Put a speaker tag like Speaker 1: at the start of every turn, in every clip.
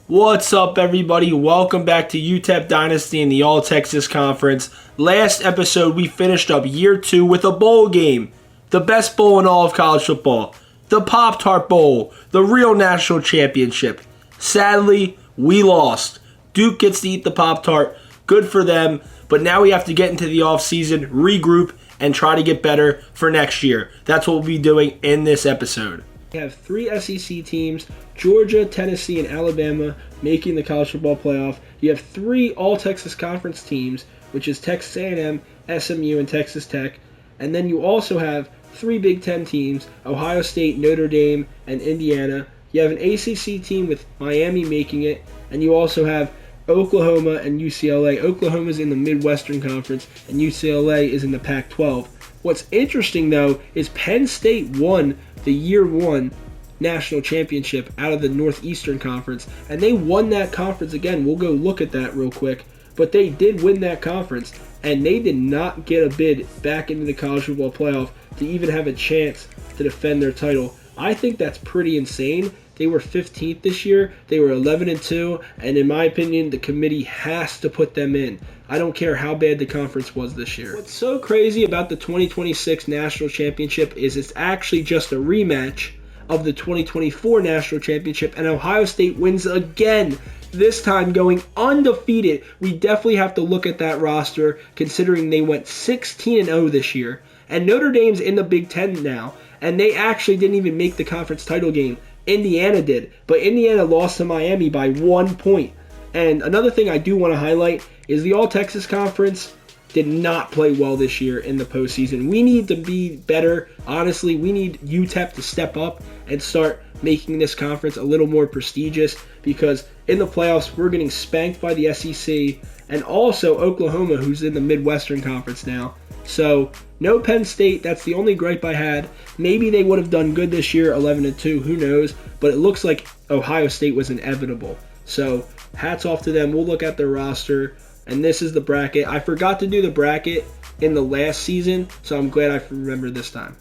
Speaker 1: What's up, everybody? Welcome back to UTEP Dynasty in the All-Texas Conference. Last episode, we finished up year 2 with a bowl game. The best bowl in all of college football. The Pop-Tart Bowl. The real national championship. Sadly, we lost. Duke gets to eat the Pop-Tart. Good for them. But now we have to get into the offseason, regroup, and try to get better for next year. That's what we'll be doing in this episode. We have 3 SEC teams, Georgia, Tennessee, and Alabama, making the college football playoff. You have 3 All-Texas Conference teams, which is Texas A&M, SMU, and Texas Tech. And then you also have 3 Big Ten teams, Ohio State, Notre Dame, and Indiana. You have an ACC team with Miami making it, and you also have Oklahoma and UCLA. Oklahoma's in the Midwestern Conference, and UCLA is in the Pac-12. What's interesting, though, is Penn State won the Year 1 national championship out of the Northeastern Conference, and they won that conference again. We'll go look at that real quick, but they did win that conference, and they did not get a bid back into the college football playoff to even have a chance to defend their title. I think that's pretty insane. They were 15th this year. They were 11-2, and in my opinion, the committee has to put them in. I don't care how bad the conference was this year. What's so crazy about the 2026 National Championship is it's actually just a rematch of the 2024 National Championship, and Ohio State wins again, this time going undefeated. We definitely have to look at that roster, considering they went 16-0 this year, and Notre Dame's in the Big Ten now, and they actually didn't even make the conference title game. Indiana did, but Indiana lost to Miami by 1 point. And another thing I do want to highlight is the All-Texas Conference did not play well this year in the postseason. We need to be better. Honestly, we need UTEP to step up and start making this conference a little more prestigious, because in the playoffs, we're getting spanked by the SEC and also Oklahoma, who's in the Midwestern Conference now. So, no Penn State. That's the only gripe I had. Maybe they would have done good this year, 11-2. Who knows? But it looks like Ohio State was inevitable. So, hats off to them. We'll look at their roster. And this is the bracket. I forgot to do the bracket in the last season, so I'm glad I remembered this time.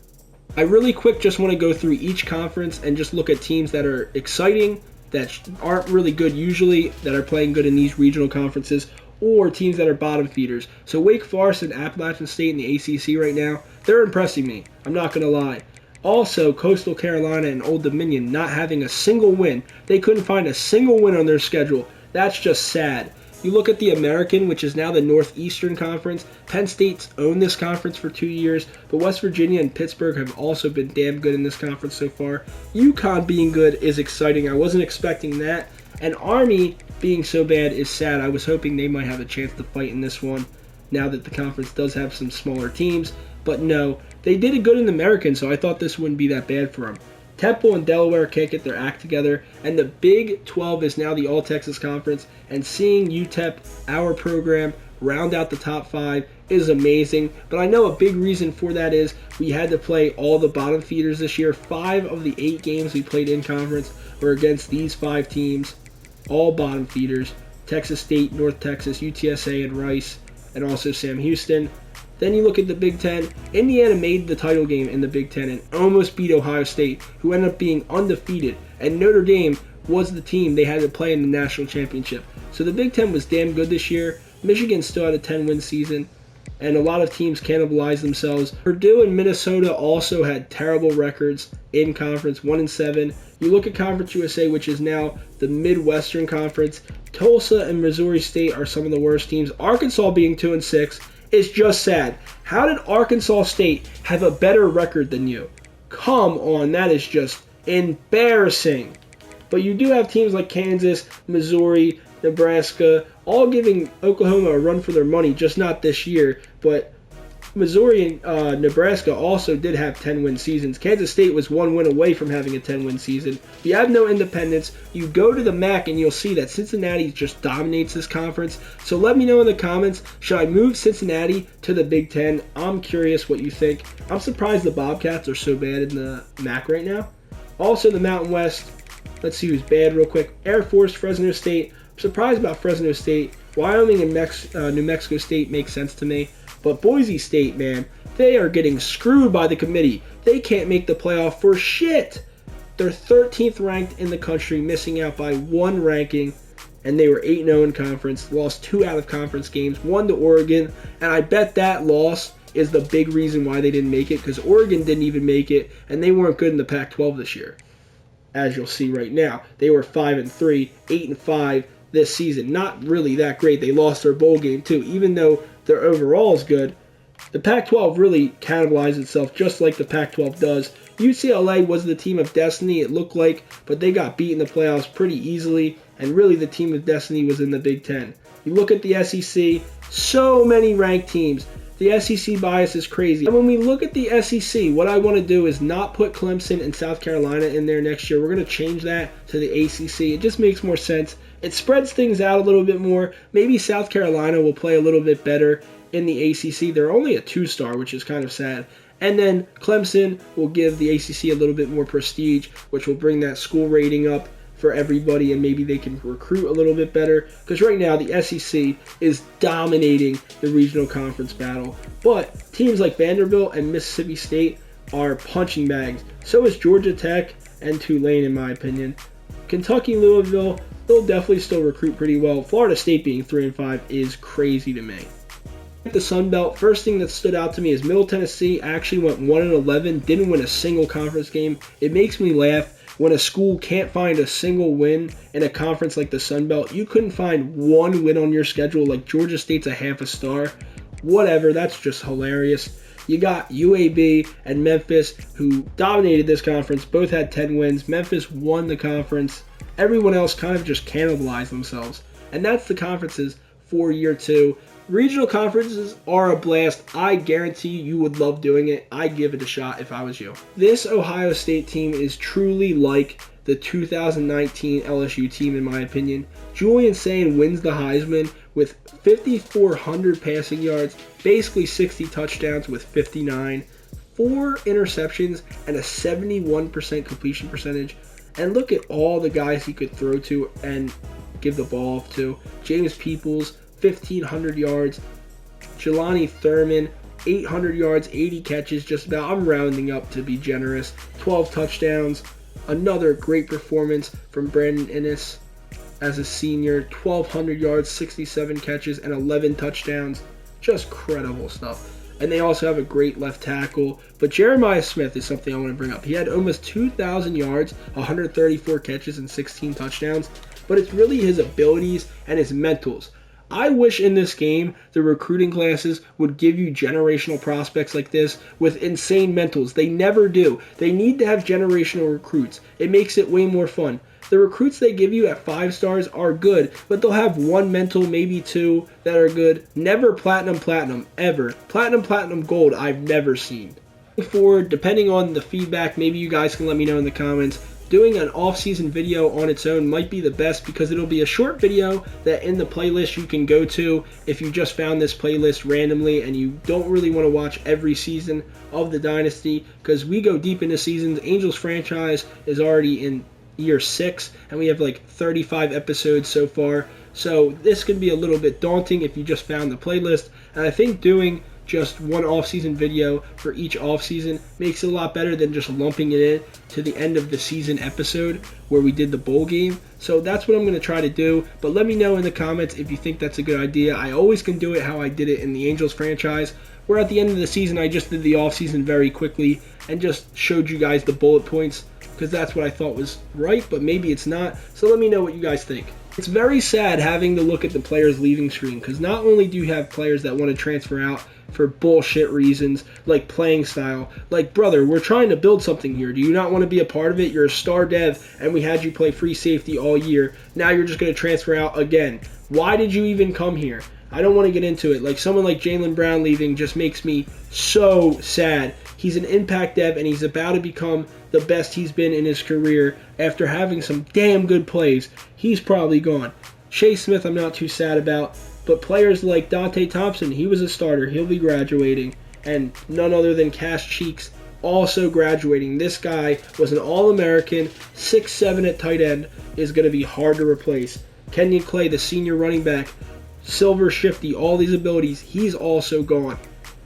Speaker 1: I really quick just want to go through each conference and just look at teams that are exciting, that aren't really good usually, that are playing good in these regional conferences, or teams that are bottom feeders. So Wake Forest and Appalachian State in the ACC right now, they're impressing me. I'm not going to lie. Also, Coastal Carolina and Old Dominion not having a single win. They couldn't find a single win on their schedule. That's just sad. You look at the American, which is now the Northeastern Conference. Penn State's owned this conference for 2 years, but West Virginia and Pittsburgh have also been damn good in this conference so far. UConn being good is exciting. I wasn't expecting that. And Army being so bad is sad. I was hoping they might have a chance to fight in this one, now that the conference does have some smaller teams. But no, they did it good in the American, so I thought this wouldn't be that bad for them. Temple and Delaware can't get their act together, and the Big 12 is now the All-Texas Conference, and seeing UTEP, our program, round out the top 5 is amazing. But I know a big reason for that is we had to play all the bottom feeders this year. 5 of the 8 games we played in conference were against these 5 teams, all bottom feeders: Texas State, North Texas, UTSA, and Rice, and also Sam Houston. Then you look at the Big Ten. Indiana made the title game in the Big Ten and almost beat Ohio State, who ended up being undefeated. And Notre Dame was the team they had to play in the national championship. So the Big Ten was damn good this year. Michigan still had a 10-win season, and a lot of teams cannibalized themselves. Purdue and Minnesota also had terrible records in conference, 1-7. You look at Conference USA, which is now the Midwestern Conference. Tulsa and Missouri State are some of the worst teams. Arkansas being 2-6. It's just sad. How did Arkansas State have a better record than you? Come on, that is just embarrassing. But you do have teams like Kansas, Missouri, Nebraska, all giving Oklahoma a run for their money, just not this year. But Missouri and Nebraska also did have 10-win seasons. Kansas State was 1 win away from having a 10-win season. If you have no independents, you go to the MAC and you'll see that Cincinnati just dominates this conference. So let me know in the comments, should I move Cincinnati to the Big Ten? I'm curious what you think. I'm surprised the Bobcats are so bad in the MAC right now. Also the Mountain West, let's see who's bad real quick. Air Force, Fresno State. I'm surprised about Fresno State. Wyoming and New Mexico State makes sense to me. But Boise State, man, they are getting screwed by the committee. They can't make the playoff for shit. They're 13th ranked in the country, missing out by 1 ranking, and they were 8-0 in conference, lost 2 out-of-conference games, 1 to Oregon, and I bet that loss is the big reason why they didn't make it, because Oregon didn't even make it, and they weren't good in the Pac-12 this year. As you'll see right now, they were 5-3, 8-5 this season. Not really that great. They lost their bowl game too, even though their overall is good. The Pac-12 really cannibalized itself just like the Pac-12 does. UCLA was the team of destiny, it looked like, but they got beat in the playoffs pretty easily, and really the team of destiny was in the Big Ten. You look at the SEC, so many ranked teams. The SEC bias is crazy. And when we look at the SEC, what I want to do is not put Clemson and South Carolina in there next year. We're going to change that to the ACC. It just makes more sense. It spreads things out a little bit more. Maybe South Carolina will play a little bit better in the ACC. They're only a 2-star, which is kind of sad. And then Clemson will give the ACC a little bit more prestige, which will bring that school rating up for everybody, and maybe they can recruit a little bit better, because right now the SEC is dominating the regional conference battle. But teams like Vanderbilt and Mississippi State are punching bags. So is Georgia Tech and Tulane, in my opinion. Kentucky, Louisville, they'll definitely still recruit pretty well. Florida State being 3-5 is crazy to me. The Sun Belt, first thing that stood out to me is Middle Tennessee actually went 1-11, didn't win a single conference game. It makes me laugh when a school can't find a single win in a conference like the Sun Belt. You couldn't find one win on your schedule, like Georgia State's a half a star. Whatever, that's just hilarious. You got UAB and Memphis, who dominated this conference. Both had 10 wins. Memphis won the conference. Everyone else kind of just cannibalized themselves. And that's the conferences for year 2. Regional conferences are a blast. I guarantee you would love doing it. I'd give it a shot if I was you. This Ohio State team is truly like the 2019 LSU team, in my opinion. Julian Sain wins the Heisman with 5,400 passing yards, basically 60 touchdowns with 59, 4 interceptions, and a 71% completion percentage. And look at all the guys he could throw to and give the ball off to. James Peoples, 1,500 yards. Jelani Thurman, 800 yards, 80 catches, just about. I'm rounding up to be generous. 12 touchdowns. Another great performance from Brandon Inniss as a senior. 1,200 yards, 67 catches, and 11 touchdowns. Just credible stuff. And they also have a great left tackle. But Jeremiah Smith is something I want to bring up. He had almost 2,000 yards, 134 catches, and 16 touchdowns. But it's really his abilities and his mentals. I wish in this game the recruiting classes would give you generational prospects like this with insane mentals. They never do. They need to have generational recruits. It makes it way more fun. The recruits they give you at 5 stars are good, but they'll have 1 mental, maybe 2 that are good. Never platinum, ever. Platinum, gold, I've never seen. Going forward, depending on the feedback, maybe you guys can let me know in the comments. Doing an off-season video on its own might be the best, because it'll be a short video that in the playlist you can go to if you just found this playlist randomly and you don't really want to watch every season of the Dynasty, because we go deep into seasons. Angels franchise is already in year 6 and we have like 35 episodes so far, so this could be a little bit daunting if you just found the playlist. And I think doing just one off-season video for each off-season makes it a lot better than just lumping it in to the end of the season episode where we did the bowl game. So that's what I'm going to try to do, but let me know in the comments if you think that's a good idea. I always can do it how I did it in the Angels franchise, where at the end of the season I just did the off-season very quickly and just showed you guys the bullet points, because that's what I thought was right, but maybe it's not. So let me know what you guys think. It's very sad having to look at the players leaving screen, because not only do you have players that want to transfer out for bullshit reasons, like playing style. Like, brother, we're trying to build something here. Do you not want to be a part of it? You're a star dev, and we had you play free safety all year. Now you're just going to transfer out again. Why did you even come here? I don't want to get into it. Like, someone like Jaylen Brown leaving just makes me so sad. He's an impact dev, and he's about to become the best he's been in his career after having some damn good plays. He's probably gone. Chase Smith I'm not too sad about, but players like Dante Thompson, he was a starter. He'll be graduating. And none other than Cash Cheeks also graduating. This guy was an All-American, 6'7" at tight end, is going to be hard to replace. Kenyon Clay, the senior running back, Silver Shifty, all these abilities, he's also gone.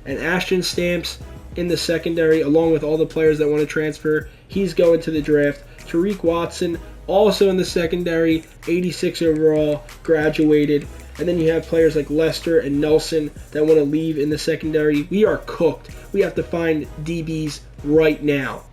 Speaker 1: And Ashton Stamps in the secondary, along with all the players that want to transfer, he's going to the draft. Tariq Watson, also in the secondary, 86 overall, graduated. And then you have players like Lester and Nelson that want to leave in the secondary. We are cooked. We have to find DBs right now.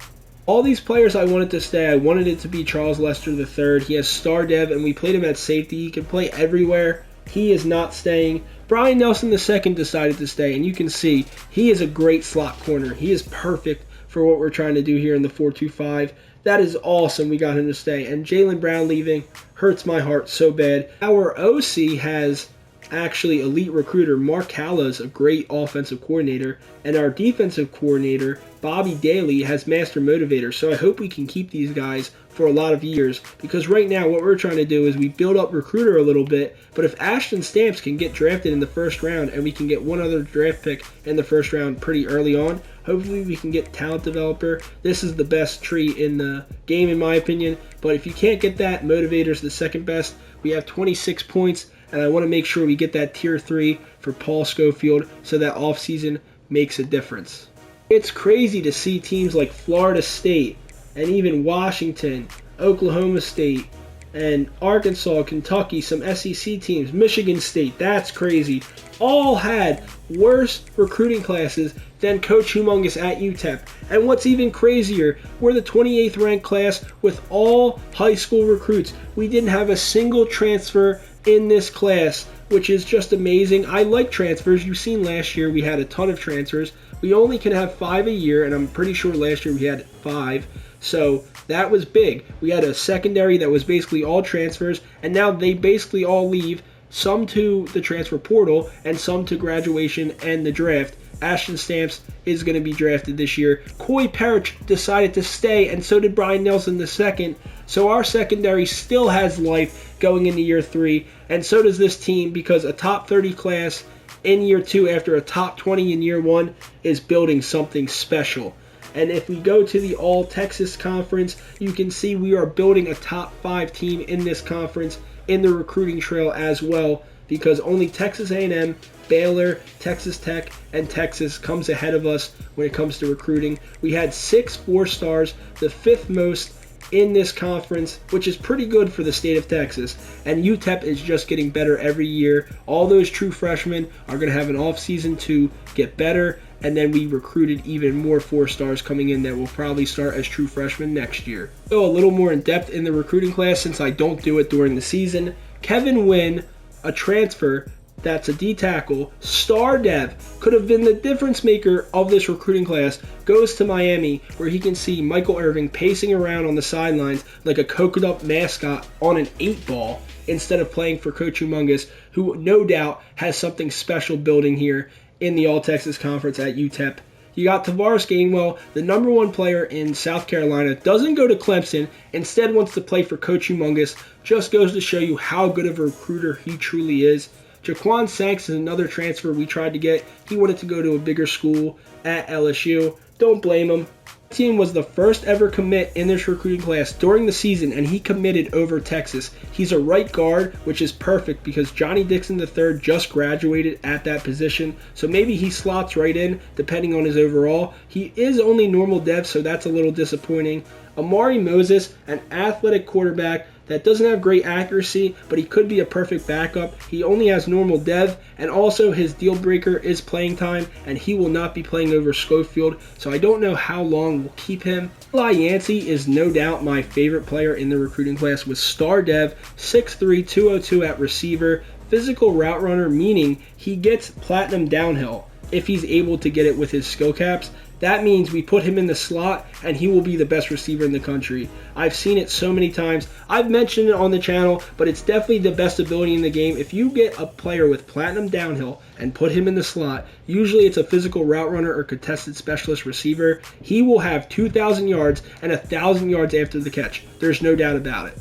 Speaker 1: All these players I wanted to stay. I wanted it to be Charles Lester III. He has star dev, and we played him at safety. He can play everywhere. He is not staying. Brian Nelson II decided to stay, and you can see he is a great slot corner. He is perfect for what we're trying to do here in the 4-2-5. That is awesome. We got him to stay. And Jaylen Brown leaving hurts my heart so bad. Our OC has actually elite recruiter. Mark Halla is a great offensive coordinator. And our defensive coordinator, Bobby Daly, has master motivator. So I hope we can keep these guys for a lot of years. Because right now what we're trying to do is we build up recruiter a little bit. But if Ashton Stamps can get drafted in the first round and we can get one other draft pick in the first round pretty early on, hopefully we can get talent developer. This is the best tree in the game in my opinion. But if you can't get that, motivator's the second best. We have 26 points. And I want to make sure we get that tier 3 for Paul Schofield so that offseason makes a difference. It's crazy to see teams like Florida State and even Washington, Oklahoma State, and Arkansas, Kentucky, some SEC teams, Michigan State, that's crazy, all had worse recruiting classes than Coach Humongous at UTEP. And what's even crazier, we're the 28th ranked class with all high school recruits. We didn't have a single transfer in this class, which is just amazing. I like transfers. You've seen last year we had a ton of transfers. We only can have 5 a year, and I'm pretty sure last year we had 5. So that was big. We had a secondary that was basically all transfers, and now they basically all leave, some to the transfer portal and some to graduation and the draft. Ashton Stamps is going to be drafted this year. Coy Parrish decided to stay, and so did Brian Nelson II. So our secondary still has life going into year 3, and so does this team, because a top 30 class in year 2 after a top 20 in year 1 is building something special. And if we go to the All-Texas Conference, you can see we are building a top 5 team in this conference in the recruiting trail as well, because only Texas A&M, Baylor, Texas Tech, and Texas comes ahead of us when it comes to recruiting. We had 6 4-stars, the 5th most in this conference, which is pretty good for the state of Texas. And UTEP is just getting better every year. All those true freshmen are going to have an off-season to get better, and then we recruited even more 4-stars coming in that will probably start as true freshmen next year. So a little more in depth in the recruiting class, since I don't do it during the season. Kevin Wynn, a transfer that's a D-tackle, star dev, could have been the difference maker of this recruiting class, goes to Miami, where he can see Michael Irving pacing around on the sidelines like a coconut mascot on an 8-ball instead of playing for Coach Humongous, who no doubt has something special building here in the All-Texas Conference at UTEP. You got Tavares Gainwell, the number 1 player in South Carolina, doesn't go to Clemson, instead wants to play for Coach Humongous. Just goes to show you how good of a recruiter he truly is. Jaquan Sanks is another transfer we tried to get. He wanted to go to a bigger school at LSU. Don't blame him. The team was the first ever commit in this recruiting class during the season, and he committed over Texas. He's a right guard, which is perfect because Johnny Dixon III just graduated at that position, so maybe he slots right in depending on his overall. He is only normal dev, so that's a little disappointing. Amari Moses, an athletic quarterback that doesn't have great accuracy, but he could be a perfect backup. He only has normal dev, and also his deal breaker is playing time, and he will not be playing over Schofield, so I don't know how long we'll keep him. Eli Yancey is no doubt my favorite player in the recruiting class with star dev, 6'3", 202 at receiver, physical route runner, meaning he gets platinum downhill if he's able to get it with his skill caps. That means we put him in the slot and he will be the best receiver in the country. I've seen it so many times. I've mentioned it on the channel, but it's definitely the best ability in the game. If you get a player with platinum downhill and put him in the slot, usually it's a physical route runner or contested specialist receiver, he will have 2,000 yards and 1,000 yards after the catch. There's no doubt about it.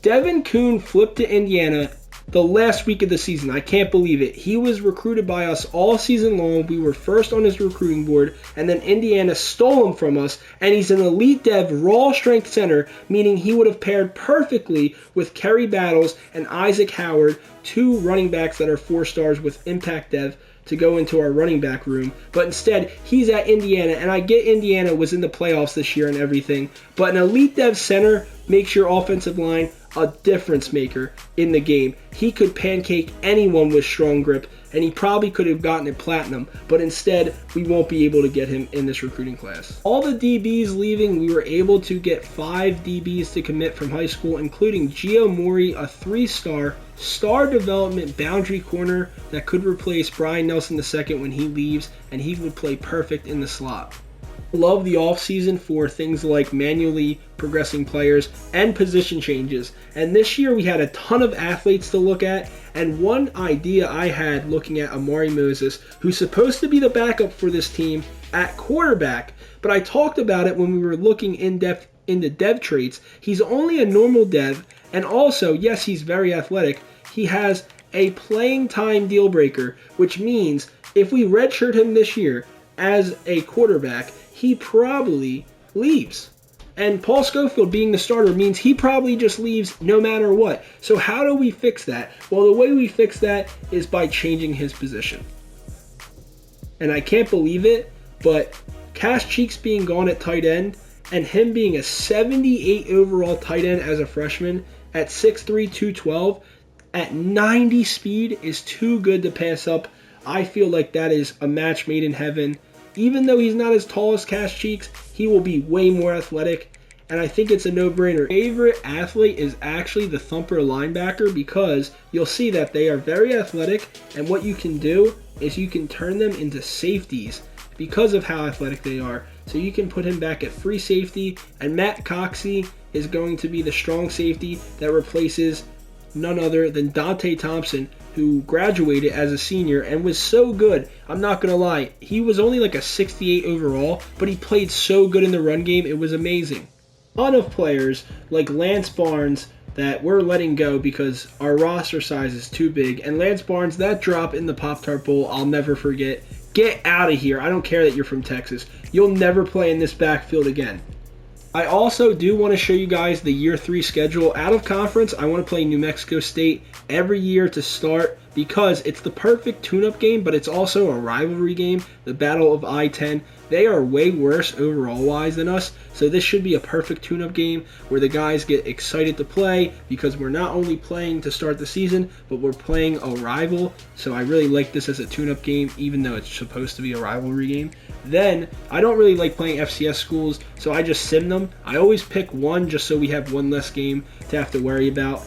Speaker 1: Devin Kuhn flipped to Indiana the last week of the season. I can't believe it. He was recruited by us all season long. We were first on his recruiting board, and then Indiana stole him from us, and he's an elite dev raw strength center, meaning he would have paired perfectly with Kerry Battles and Isaac Howard, 2 running backs that are 4-stars with impact dev. to go into our running back room. But instead, he's at Indiana, and I get Indiana was in the playoffs this year and everything, but an elite dev center makes your offensive line a difference maker in the game. He could pancake anyone with strong grip, and he probably could have gotten it platinum, but instead, we won't be able to get him in this recruiting class. All the DBs leaving, we were able to get 5 DBs to commit from high school, including Gio Mori, a 3-star, star development boundary corner that could replace Brian Nelson II when he leaves, and he would play perfect in the slot. Love the offseason for things like manually progressing players and position changes. And this year we had a ton of athletes to look at, and one idea I had looking at Amari Moses, who's supposed to be the backup for this team at quarterback, but I talked about it when we were looking in depth into dev traits. He's only a normal dev, and also, yes, he's very athletic. He has a playing time deal breaker, which means if we redshirt him this year as a quarterback, he probably leaves. And Paul Schofield being the starter means he probably just leaves no matter what. So how do we fix that? Well, the way we fix that is by changing his position. And I can't believe it, but Cash Cheeks being gone at tight end and him being a 78 overall tight end as a freshman at 6'3", 212 at 90 speed is too good to pass up. I feel like that is a match made in heaven. Even though he's not as tall as Cash Cheeks, he will be way more athletic, and I think it's a no-brainer. Favorite athlete is actually the thumper linebacker, because you'll see that they are very athletic, and what you can do is you can turn them into safeties because of how athletic they are. So you can put him back at free safety, and Matt Coxey is going to be the strong safety that replaces none other than Dante Thompson, who graduated as a senior and was so good. I'm not going to lie, he was only like a 68 overall, but he played so good in the run game, it was amazing. A ton of players like Lance Barnes that we're letting go because our roster size is too big, and Lance Barnes, that drop in the Pop-Tart Bowl, I'll never forget. Get out of here. I don't care that you're from Texas. You'll never play in this backfield again. I also do want to show you guys the year 3 schedule. Out of conference, I want to play New Mexico State every year to start because it's the perfect tune-up game, but it's also a rivalry game, the Battle of I-10. They are way worse overall-wise than us, so this should be a perfect tune-up game where the guys get excited to play because we're not only playing to start the season, but we're playing a rival. So I really like this as a tune-up game, even though it's supposed to be a rivalry game. Then, I don't really like playing FCS schools, so I just sim them. I always pick one just so we have one less game to have to worry about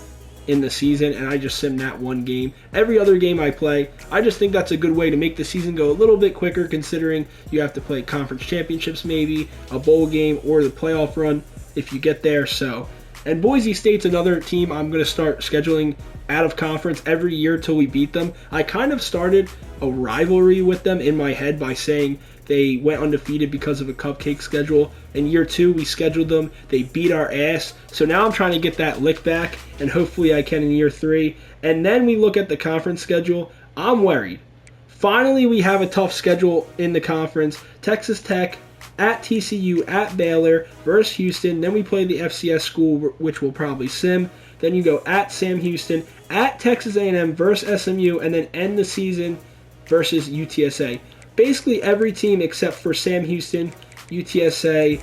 Speaker 1: in the season, and I just sim that one game. Every other game I play, I just think that's a good way to make the season go a little bit quicker, considering you have to play conference championships maybe, a bowl game, or the playoff run if you get there. So, and Boise State's another team I'm going to start scheduling out of conference every year till we beat them. I kind of started a rivalry with them in my head by saying they went undefeated because of a cupcake schedule. In year 2, we scheduled them. They beat our ass. So now I'm trying to get that lick back, and hopefully I can in year 3. And then we look at the conference schedule. I'm worried. Finally, we have a tough schedule in the conference. Texas Tech, at TCU, at Baylor, versus Houston. Then we play the FCS school, which will probably sim. Then you go at Sam Houston, at Texas A&M versus SMU, and then end the season versus UTSA. Basically every team except for Sam Houston, UTSA,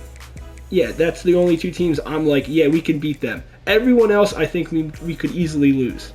Speaker 1: yeah, that's the only 2 teams I'm like, yeah, we can beat them. Everyone else, I think we could easily lose.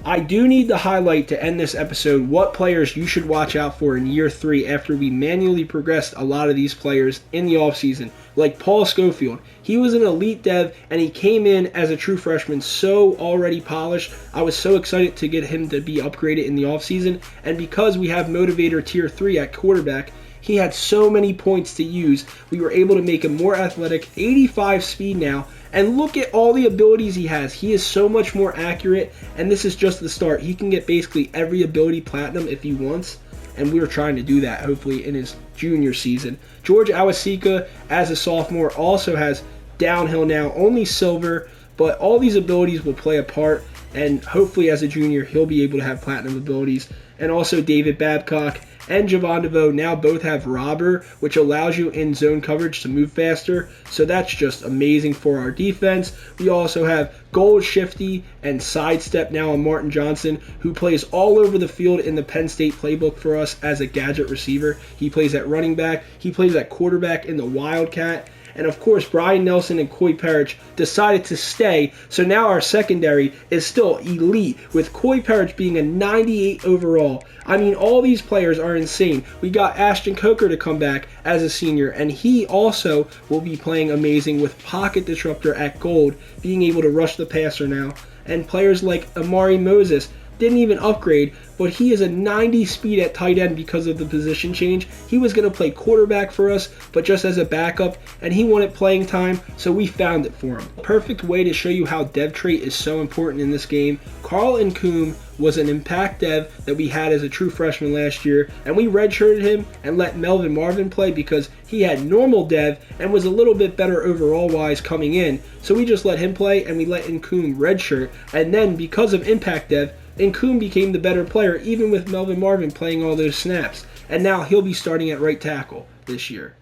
Speaker 1: I do need to highlight to end this episode what players you should watch out for in year 3 after we manually progressed a lot of these players in the offseason. Like Paul Schofield. He was an elite dev and he came in as a true freshman so already polished. I was so excited to get him to be upgraded in the offseason. And because we have Motivator Tier 3 at quarterback, he had so many points to use. We were able to make him more athletic, 85 speed now. And look at all the abilities he has. He is so much more accurate, and this is just the start. He can get basically every ability platinum if he wants, and we were trying to do that, hopefully, in his junior season. George Awasika, as a sophomore, also has downhill now, only silver, but all these abilities will play a part. and hopefully as a junior he'll be able to have platinum abilities. And also David Babcock and Javon DeVoe now both have Robber, which allows you in zone coverage to move faster. So that's just amazing for our defense. We also have Gold Shifty and Sidestep now on Martin Johnson, who plays all over the field in the Penn State playbook for us as a gadget receiver. He plays at running back. He plays at quarterback in the Wildcat. And of course, Brian Nelson and Coy Parrish decided to stay, so now our secondary is still elite, with Coy Parrish being a 98 overall. I mean, all these players are insane. We got Ashton Coker to come back as a senior, and he also will be playing amazing with Pocket Disruptor at gold, being able to rush the passer now. And players like Amari Moses didn't even upgrade, but he is a 90 speed at tight end because of the position change. He was going to play quarterback for us, but just as a backup, and he wanted playing time, so we found it for him. Perfect way to show you how dev trait is so important in this game. Carl Nkum was an impact dev that we had as a true freshman last year, and we redshirted him and let Melvin Marvin play because he had normal dev and was a little bit better overall wise coming in. So we just let him play and we let Nkum redshirt, and then because of impact dev, Nkum became the better player even with Melvin Marvin playing all those snaps, and now he'll be starting at right tackle this year.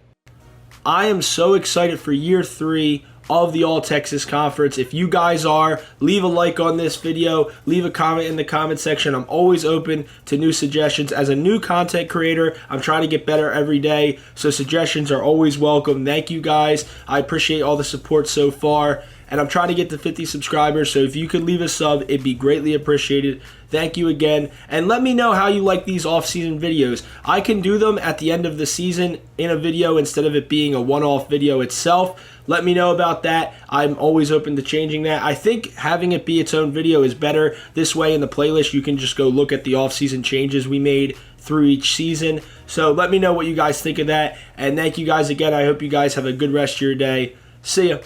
Speaker 1: I am so excited for year 3 of the All-Texas Conference. If you guys are, leave a like on this video, leave a comment in the comment section. I'm always open to new suggestions. As a new content creator, I'm trying to get better every day, so suggestions are always welcome. Thank you guys. I appreciate all the support so far, and I'm trying to get to 50 subscribers, so if you could leave a sub, it'd be greatly appreciated. Thank you again, and let me know how you like these off-season videos. I can do them at the end of the season in a video instead of it being a one-off video itself. Let me know about that. I'm always open to changing that. I think having it be its own video is better. This way in the playlist, you can just go look at the off-season changes we made through each season. So let me know what you guys think of that, and thank you guys again. I hope you guys have a good rest of your day. See ya.